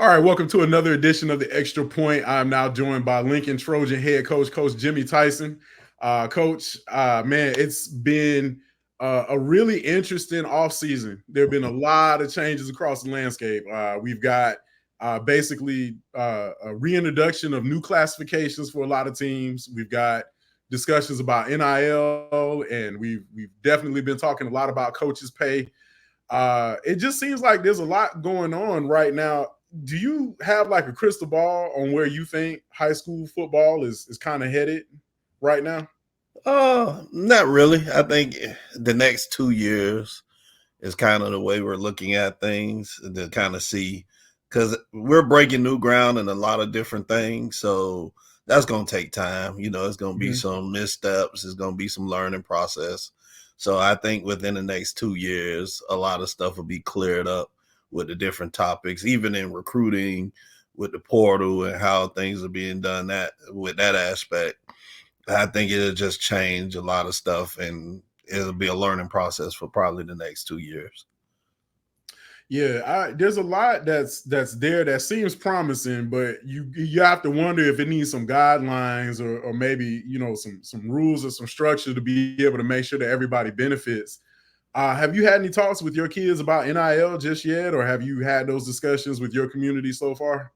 All right, welcome to another edition of the Extra Point. I'm now joined by Lincoln Trojan head coach, Coach Jimmie Tyson. Coach, man, it's been a really interesting offseason. There have been a lot of changes across the landscape. We've got a reintroduction of new classifications for a lot of teams. We've got discussions about NIL, and we've definitely been talking a lot about coaches' pay. It just seems like there's a lot going on right now. Do you have like a crystal ball on where you think high school football is kind of headed right now? Not really. I think the next 2 years is kind of the way we're looking at things to kind of see, because we're breaking new ground in a lot of different things. So that's going to take time. It's going to be some missteps. It's going to be some learning process. So I think within the next 2 years, a lot of stuff will be cleared up with the different topics, even in recruiting with the portal and how things are being done with that aspect. I think it'll just change a lot of stuff, and it'll be a learning process for probably the next 2 years. Yeah, there's a lot that's there that seems promising, but you have to wonder if it needs some guidelines or maybe some rules or some structure to be able to make sure that everybody benefits. Have you had any talks with your kids about NIL just yet, or have you had those discussions with your community so far?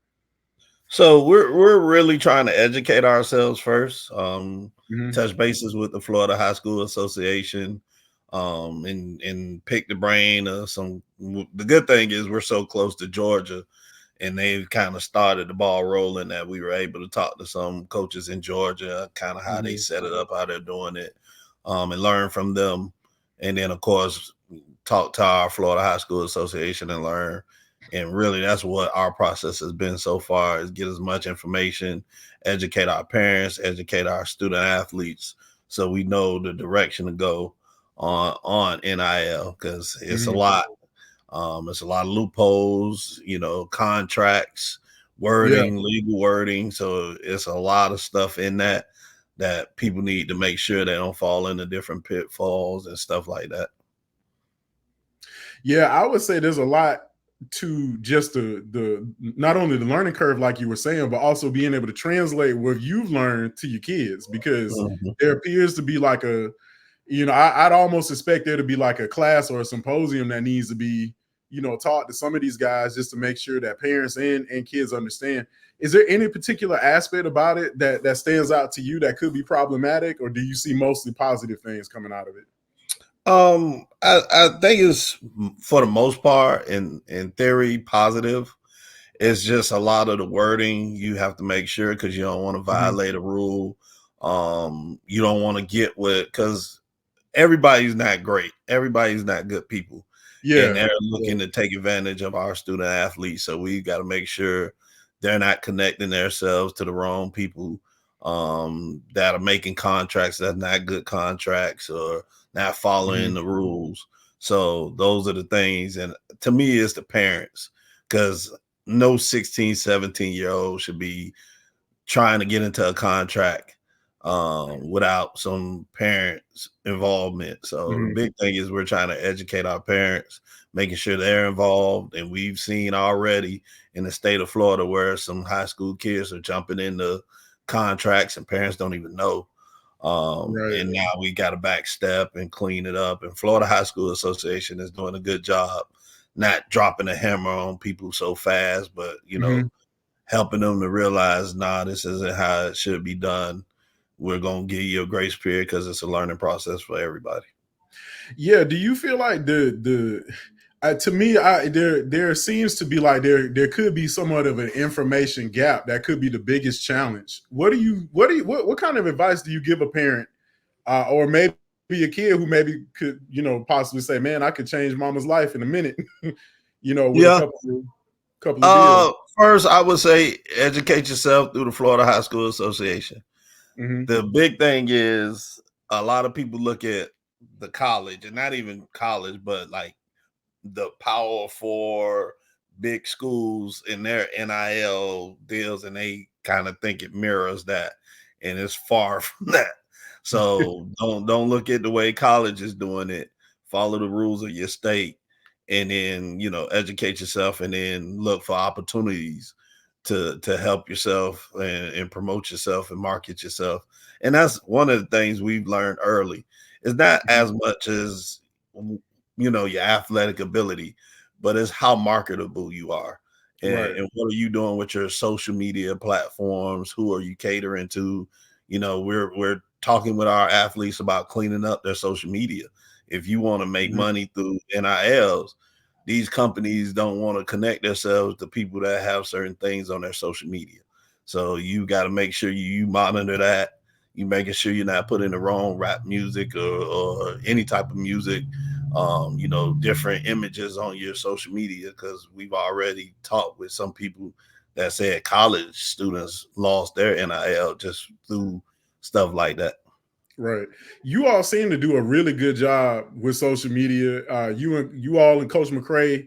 So we're really trying to educate ourselves first. Mhm. Touch bases with the Florida High School Association, and pick the brain of some. The good thing is we're so close to Georgia, and they've kind of started the ball rolling that we were able to talk to some coaches in Georgia, kind of how they Mhm. set it up, how they're doing it, and learn from them. And then, of course, talk to our Florida High School Association and learn. And really, that's what our process has been so far: is get as much information, educate our parents, educate our student athletes, so we know the direction to go on NIL, because it's a Mhm. lot. It's a lot of loopholes, contracts, Yeah. wording, legal wording. So it's a lot of stuff in that people need to make sure they don't fall into different pitfalls and stuff like that. Yeah, I would say there's a lot to just the not only the learning curve, like you were saying, but also being able to translate what you've learned to your kids, because Mhm. there appears to be like I'd almost expect there to be like a class or a symposium that needs to be, taught to some of these guys just to make sure that parents and kids understand. Is there any particular aspect about it that stands out to you that could be problematic, or do you see mostly positive things coming out of it? I think it's, for the most part, in theory, positive. It's just a lot of the wording you have to make sure, because you don't want to Mhm. violate a rule. You don't want to get with, because everybody's not great. Everybody's not good people. And Yeah. they're Yeah. looking to take advantage of our student athletes. So we got to make sure they're not connecting themselves to the wrong people, that are making contracts that's not good contracts, or not following Mhm. the rules. So those are the things. And to me, it's the parents, because no 16, 17-year-old should be trying to get into a contract without some parents involvement. So the Mhm. big thing is we're trying to educate our parents, making sure they're involved. And we've seen already in the state of Florida where some high school kids are jumping into contracts and parents don't even know. Right. And now we got to backstep and clean it up. And Florida High School Association is doing a good job, not dropping a hammer on people so fast, but Mhm. helping them to realize, nah, this isn't how it should be done. We're gonna give you a grace period because it's a learning process for everybody. Yeah. Do you feel like the to me, there seems to be like there could be somewhat of an information gap that could be the biggest challenge. What kind of advice do you give a parent, or maybe a kid who maybe could possibly say, "Man, I could change mama's life in a minute," with a Yeah. couple of deals. First, I would say educate yourself through the Florida High School Association. Hmm. The big thing is a lot of people look at the college, and not even college, but like the Power Four big schools in their NIL deals, and they kind of think it mirrors that, and it's far from that. So don't look at the way college is doing it. Follow the rules of your state, and then educate yourself, and then look for opportunities to help yourself and promote yourself and market yourself. And that's one of the things we've learned early. It's not Mhm. as much as your athletic ability, but it's how marketable you are. Right. And what are you doing with your social media platforms? Who are you catering to? We're talking with our athletes about cleaning up their social media. If you want to make Mhm. money through NILs, these companies don't want to connect themselves to people that have certain things on their social media. So you got to make sure you monitor that. You making sure you're not putting the wrong rap music or any type of music, different images on your social media, because we've already talked with some people that said college students lost their NIL just through stuff like that. Right. You all seem to do a really good job with social media. You all and Coach McCray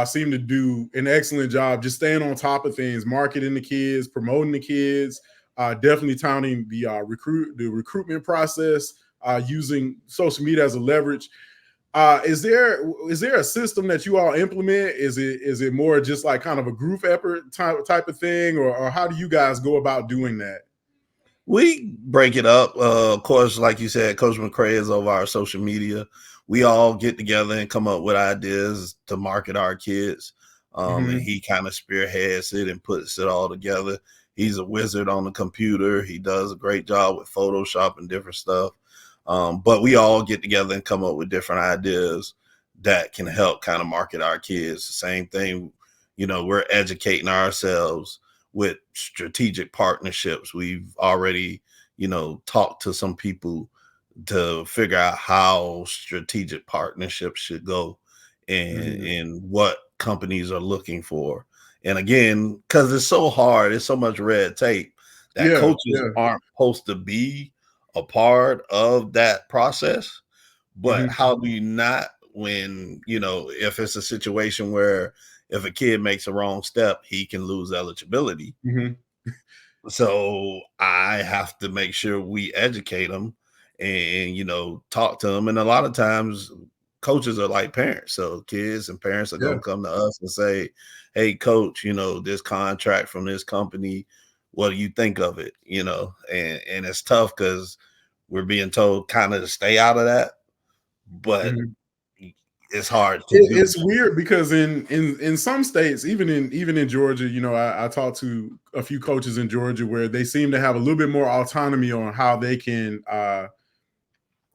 seem to do an excellent job just staying on top of things, marketing the kids, promoting the kids, definitely touting the recruitment process, using social media as a leverage. Is there a system that you all implement? Is it more just like kind of a group effort type of thing, or how do you guys go about doing that? We break it up. Of course, like you said, Coach McCray is over our social media. We all get together and come up with ideas to market our kids. And Hmm. he kind of spearheads it and puts it all together. He's a wizard on the computer. He does a great job with Photoshop and different stuff. But we all get together and come up with different ideas that can help kind of market our kids. The same thing, we're educating ourselves with strategic partnerships. We've already, talked to some people to figure out how strategic partnerships should go, Hmm. and what companies are looking for. And again, because it's so hard, it's so much red tape that Yeah, coaches yeah. aren't supposed to be a part of that process. But Mhm, how do you not, when, if it's a situation where if a kid makes a wrong step, he can lose eligibility. mhm. So I have to make sure we educate them and, talk to them. And a lot of times coaches are like parents. So kids and parents are Yeah, going to come to us and say, "Hey coach, this contract from this company, what do you think of it?" And it's tough because we're being told kind of to stay out of that, but mhm. it's hard to It do. it's weird because in some states, even in Georgia, I talked to a few coaches in Georgia where they seem to have a little bit more autonomy on how they can,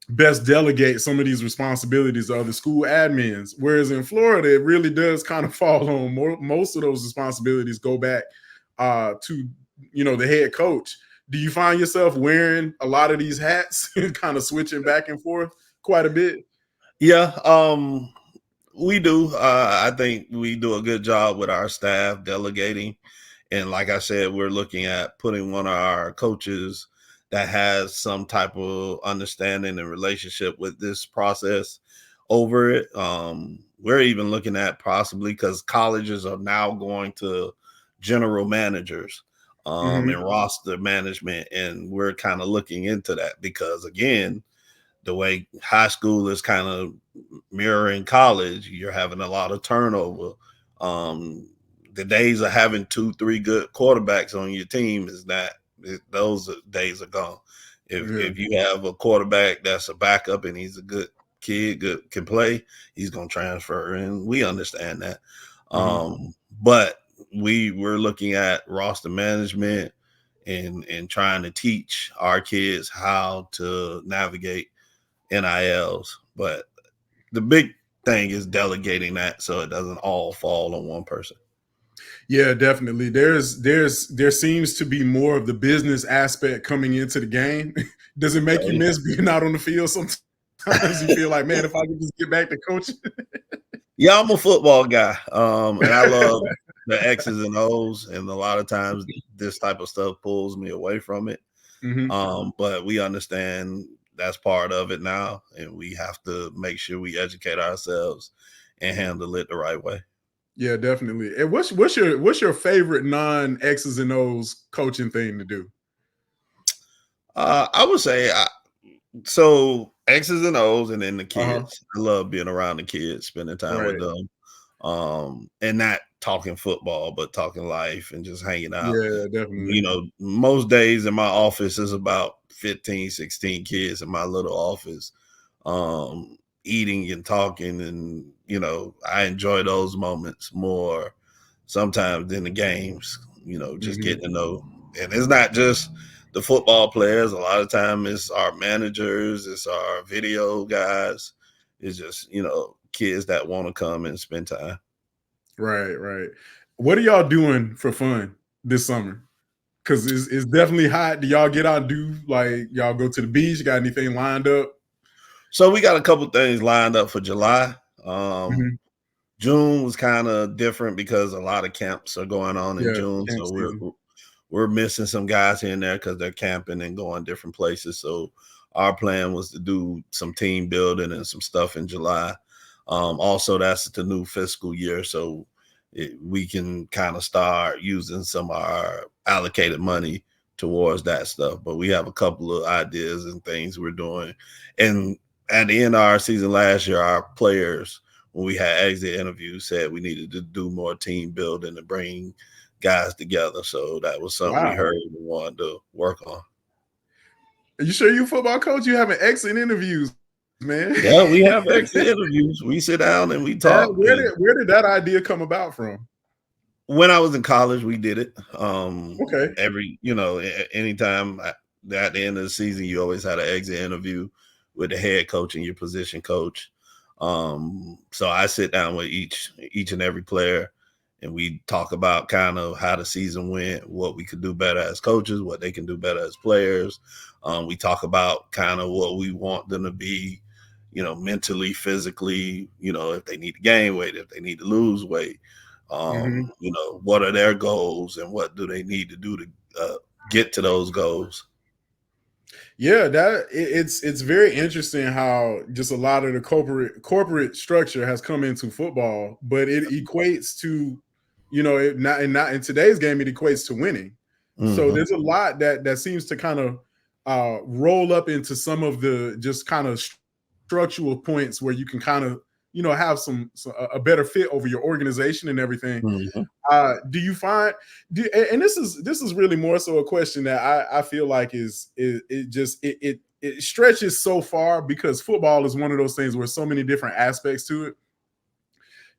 best delegate some of these responsibilities to other school admins. Whereas in Florida, it really does kind of fall on most of those responsibilities go back to the head coach. Do you find yourself wearing a lot of these hats and kind of switching back and forth quite a bit? Yeah, we do. I think we do a good job with our staff delegating. And like I said, we're looking at putting one of our coaches that has some type of understanding and relationship with this process over it. We're even looking at possibly, because colleges are now going to general managers Hmm. and roster management. And we're kind of looking into that because, again, the way high school is kind of mirroring college, you're having a lot of turnover. Um, the days of having 2, 3 good quarterbacks on your team is not, those days are gone. Yeah. If you have a quarterback that's a backup and he's a good kid, good can play, he's gonna transfer, and we understand that. Hmm. But we're looking at roster management and trying to teach our kids how to navigate NILs. But the big thing is delegating that so it doesn't all fall on one person. Yeah, definitely. There seems to be more of the business aspect coming into the game. Does it make Oh, you yeah. miss being out on the field sometimes? You feel like, man, if I could just get back to coaching. Yeah, I'm a football guy. And I love the X's and O's. And a lot of times this type of stuff pulls me away from it. Hmm. But we understand that's part of it now. And we have to make sure we educate ourselves and handle it the right way. Yeah, definitely. And what's your favorite non X's and O's coaching thing to do? I would say, so X's and O's, and then the Uh-huh. kids. I love being around the kids, spending time with Right. them, and not talking football, but talking life and just hanging out. Yeah, definitely. Most days in my office is about 15, 16 kids in my little office, eating and talking. And, I enjoy those moments more sometimes than the games, just Mhm. getting to know. And it's not just the football players. A lot of time it's our managers, it's our video guys. It's just, kids that want to come and spend time. Right, right. What are y'all doing for fun this summer? Because it's definitely hot. Do y'all get out and do, like, y'all go to the beach? Got anything lined up? So we got a couple things lined up for July. Mhm. June was kind of different because a lot of camps are going on in Yeah, June. camp So we're season. we're missing some guys here and there because they're camping and going different places. So our plan was to do some team building and some stuff in July. Also, that's the new fiscal year, so we can kind of start using some of our allocated money towards that stuff. But we have a couple of ideas and things we're doing. And at the end of our season last year, our players, when we had exit interviews, said we needed to do more team building and bring guys together. So that was something we Wow. heard and wanted to work on. Are you sure you a football coach? You having excellent interviews, man. Yeah, we have exit interviews. We sit down and we talk. And Where did that idea come about from? when I was in college, we did it. Okay. Anytime at the end of the season, you always had an exit interview with the head coach and your position coach. So I sit down with each and every player, and we talk about kind of how the season went, what we could do better as coaches, what they can do better as players. We talk about kind of what we want them to be, mentally, physically, if they need to gain weight, if they need to lose weight, Mhm. what are their goals and what do they need to do to get to those goals. Yeah, it's very interesting how just a lot of the corporate structure has come into football, but it equates to, not in today's game, it equates to winning. So Mm-hmm. there's a lot that seems to kind of roll up into some of the just kind of structural points where you can kind of have a better fit over your organization and everything. Mm-hmm. Do you find and this is really more so a question that I feel like is it just it stretches so far because football is one of those things where so many different aspects to it.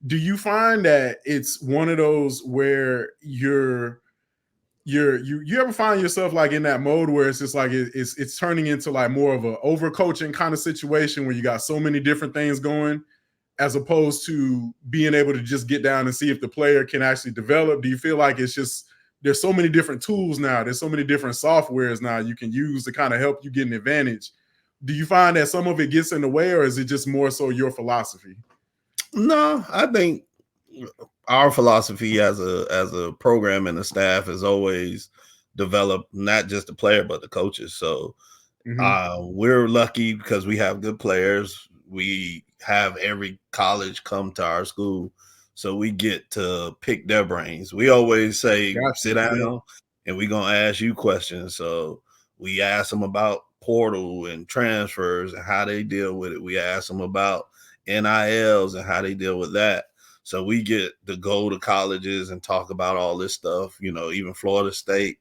Do you find that it's one of those where you ever find yourself like in that mode where it's just like it's turning into like more of a overcoaching kind of situation where you got so many different things going as opposed to being able to just get down and see if the player can actually develop? Do you feel like it's just there's so many different tools now, there's so many different softwares now you can use to kind of help you get an advantage? Do you find that some of it gets in the way, or is it just more so your philosophy? No, I think our philosophy as a program and the staff is always develop not just the player but the coaches. So Mm-hmm. we're lucky because we have good players. We have every college come to our school, so we get to pick their brains. We always say, Gotcha. sit Yeah. down, and we're gonna ask you questions. So we ask them about portal and transfers and how they deal with it. We ask them about NILs and how they deal with that. So we get to go to colleges and talk about all this stuff. Even Florida State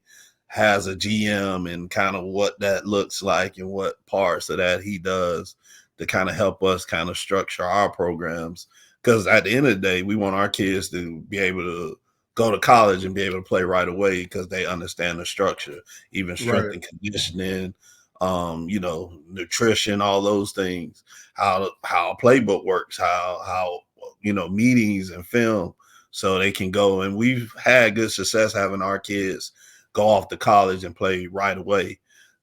has a GM and kind of what that looks like and what parts of that he does to kind of help us kind of structure our programs. Because at the end of the day, we want our kids to be able to go to college and be able to play right away because they understand the structure, even strength Right. and conditioning, nutrition, all those things, how a playbook works, how meetings and film, so they can go. And we've had good success having our kids go off to college and play right away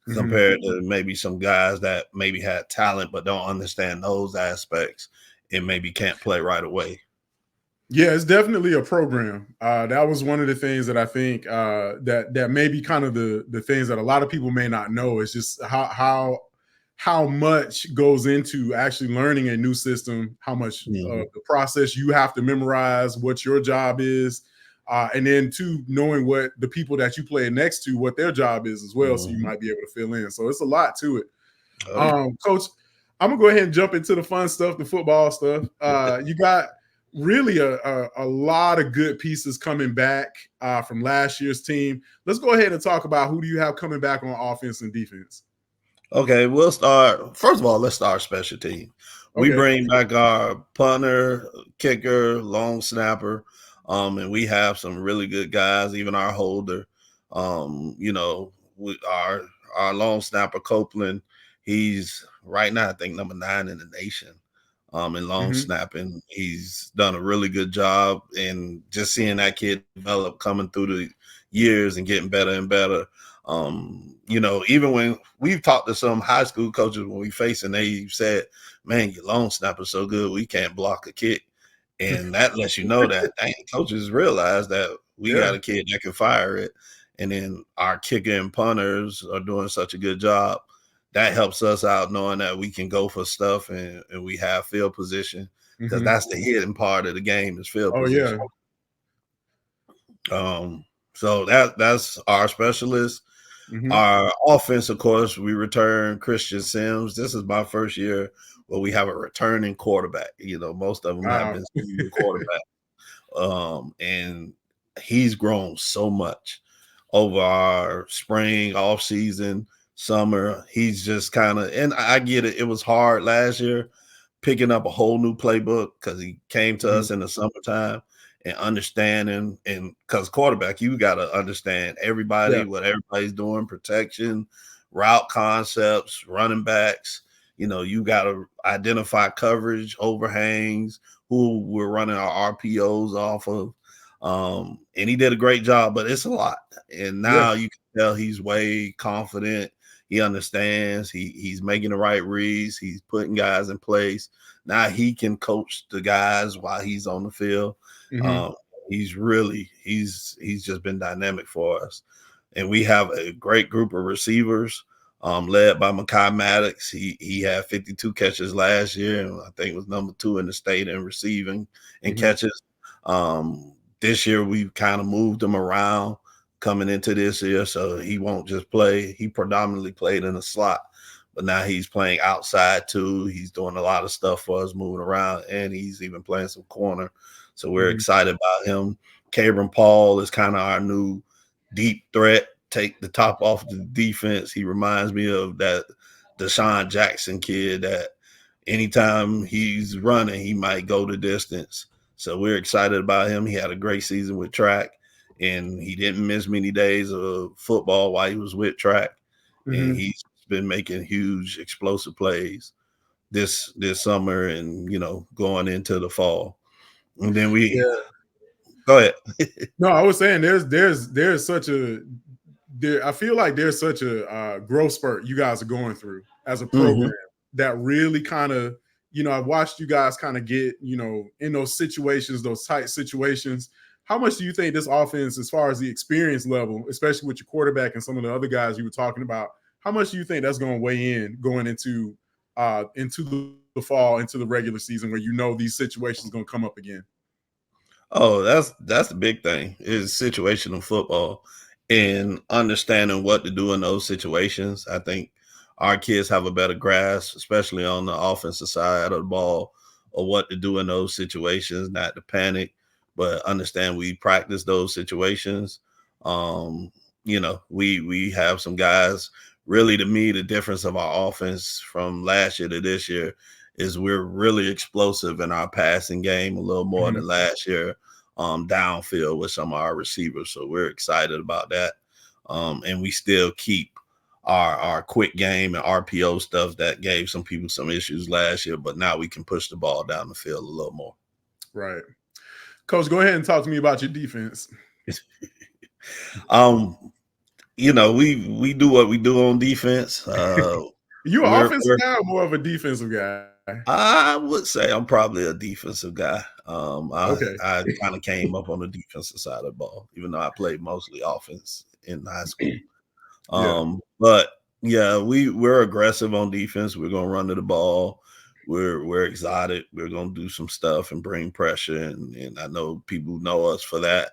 Mm-hmm. compared to maybe some guys that maybe had talent but don't understand those aspects and maybe can't play right away. Yeah, it's definitely a program. That was one of the things that I think that may be kind of the things that a lot of people may not know is just how much goes into actually learning a new system, how much Mhm. the process you have to memorize, what your job is, and then two, knowing what the people that you play next to, what their job is as well, so you Mhm. might be able to fill in. So it's a lot to it. Oh yeah. Coach, I'm gonna go ahead and jump into the fun stuff, the football stuff. You got really a lot of good pieces coming back from last year's team. Let's go ahead and talk about who do you have coming back on offense and defense. Okay, we'll start. First of all, let's start special team. We Okay. bring back our punter, kicker, long snapper, and we have some really good guys. Even our holder, our long snapper Copeland. He's right now, I think, number 9 in the nation. In long Mm-hmm. snapping, he's done a really good job, and just seeing that kid develop coming through the years and getting better and better. Even when we've talked to some high school coaches when we face and they said, "Man, your long snapper's so good, we can't block a kick," and that lets you know that dang, coaches realize that we got Yeah. a kid that can fire it, and then our kicker and punters are doing such a good job. That helps us out knowing that we can go for stuff and we have field position because Mm-hmm. that's the hidden part of the game is field Oh position. yeah. So that's our specialist. Mm-hmm. Our offense, of course, we return Christian Sims. This is my first year where we have a returning quarterback. Most of them have Wow. been senior quarterback. And he's grown so much over our spring, off season, summer. He's just kind of, and I get it. It was hard last year picking up a whole new playbook because he came to Mm-hmm. us in the summertime and understanding. And because quarterback, you got to understand Yeah. everybody, what everybody's doing, protection, route concepts, running backs. You got to identify coverage, overhangs, who we're running our RPOs off of. And he did a great job, but it's a lot. And Yeah. now you can tell he's way confident. He understands. He's making the right reads. He's putting guys in place. Now he can coach the guys while he's on the field. Mm-hmm. Um, he's just been dynamic for us. And we have a great group of receivers, led by Makai Maddox. He had 52 catches last year, and I think was number 2 in the state in receiving and Mm-hmm. catches. This year we've kind of moved him around coming into this year, so he won't just play. He predominantly played in the slot, but now he's playing outside too. He's doing a lot of stuff for us, moving around, and he's even playing some corner. So we're Mm-hmm. excited about him. Cabron Paul is kind of our new deep threat. Take the top off the defense. He reminds me of that Deshaun Jackson kid that anytime he's running, he might go the distance. So we're excited about him. He had a great season with track, and he didn't miss many days of football while he was with track. And Mm-hmm. he's been making huge explosive plays this summer and going into the fall. And then we Yeah. go ahead. No, I was saying there's such a there. I feel like there's such a growth spurt you guys are going through as a Hmm. program that really kind of I've watched you guys kind of get in those situations, those tight situations. How much do you think this offense, as far as the experience level, especially with your quarterback and some of the other guys you were talking about, how much do you think that's going to weigh in going into the fall, into the regular season, where these situations going to come up again? Oh, that's the big thing is situational football and understanding what to do in those situations. I think our kids have a better grasp, especially on the offensive side of the ball, of what to do in those situations, not to panic, but understand we practice those situations. Um, we have some guys. Really, to me, the difference of our offense from last year to this year is we're really explosive in our passing game a little more Mm-hmm. than last year, downfield with some of our receivers. So we're excited about that. And we still keep our quick game and RPO stuff that gave some people some issues last year, but now we can push the ball down the field a little more. Right. Coach, go ahead and talk to me about your defense. um, we do what we do on defense. You an offensive We're guy or more of a defensive guy? I would say I'm probably a defensive guy. Okay. I kind of came up on the defensive side of the ball, even though I played mostly offense in high school. Yeah. But yeah, we're aggressive on defense. We're gonna run to the ball. We're excited. We're gonna do some stuff and bring pressure, and I know people know us for that.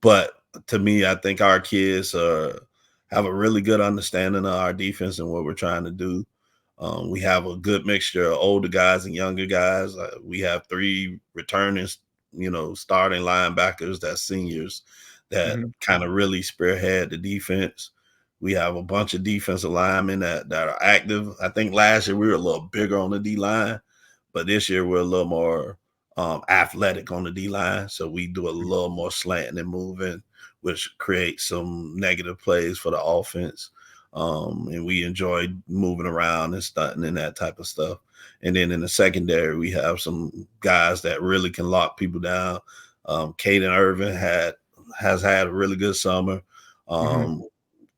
But to me, I think our kids have a really good understanding of our defense and what we're trying to do. We have a good mixture of older guys and younger guys. We have three returning, starting linebackers that's seniors that Hmm. kind of really spearhead the defense. We have a bunch of defensive linemen that are active. I think last year we were a little bigger on the D line, but this year we're a little more athletic on the D line. So we do a little more slanting and moving, which creates some negative plays for the offense. And we enjoy moving around and stunting and that type of stuff. And then in the secondary, we have some guys that really can lock people down. Caden Irvin has had a really good summer. Hmm. Um,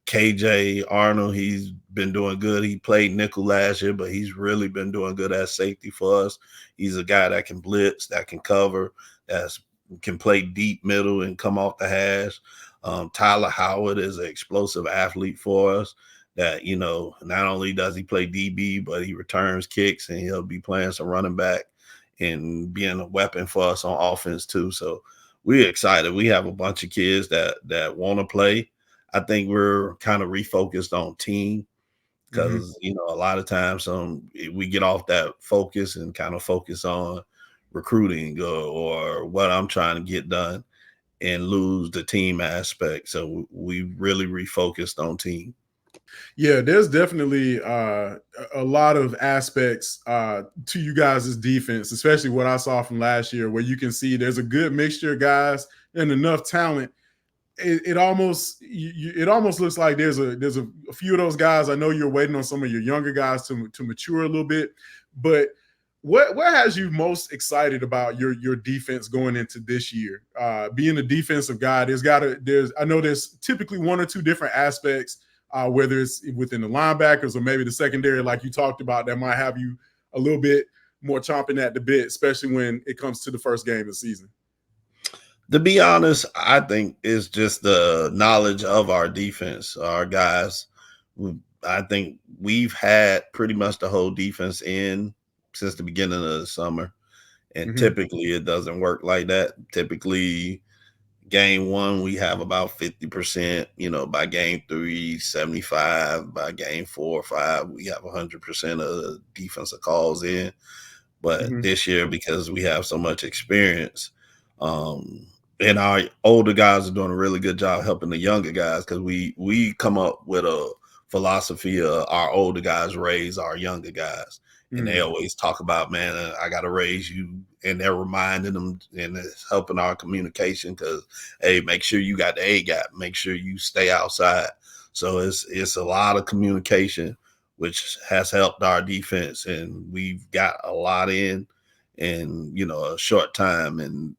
KJ Arnold, he's been doing good. He played nickel last year, but he's really been doing good at safety for us. He's a guy that can blitz, that can cover, that can play deep middle and come off the hash. Tyler Howard is an explosive athlete for us that, not only does he play DB, but he returns kicks and he'll be playing some running back and being a weapon for us on offense too. So we're excited. We have a bunch of kids that want to play. I think we're kind of refocused on team Hmm. because a lot of times we get off that focus and kind of focus on recruiting or what I'm trying to get done and lose the team aspect. So we really refocused on team. Yeah, there's definitely a lot of aspects to you guys' defense, especially what I saw from last year, where you can see there's a good mixture of guys and enough talent. It almost it almost looks like there's a few of those guys. I know you're waiting on some of your younger guys to mature a little bit, but what has you most excited about your defense going into this year? Being a defensive guy, there's I know there's typically one or two different aspects, whether it's within the linebackers or maybe the secondary, like you talked about, that might have you a little bit more chomping at the bit, especially when it comes to the first game of the season. To be honest, I think it's just the knowledge of our defense, our guys. I think we've had pretty much the whole defense in since the beginning of the summer. And Hmm. typically it doesn't work like that. Typically, game one, we have about 50%, by game three, 75, by game 4 or 5, we have 100% of the defensive calls in. But Hmm. this year, because we have so much experience, um, and our older guys are doing a really good job helping the younger guys because we come up with a philosophy of our older guys raise our younger guys. And they Hmm. always talk about, man, I got to raise you. And they're reminding them and it's helping our communication because, hey, make sure you got the A gap, make sure you stay outside. So it's a lot of communication which has helped our defense. And we've got a lot in a short time, and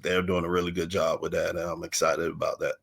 they're doing a really good job with that. And I'm excited about that.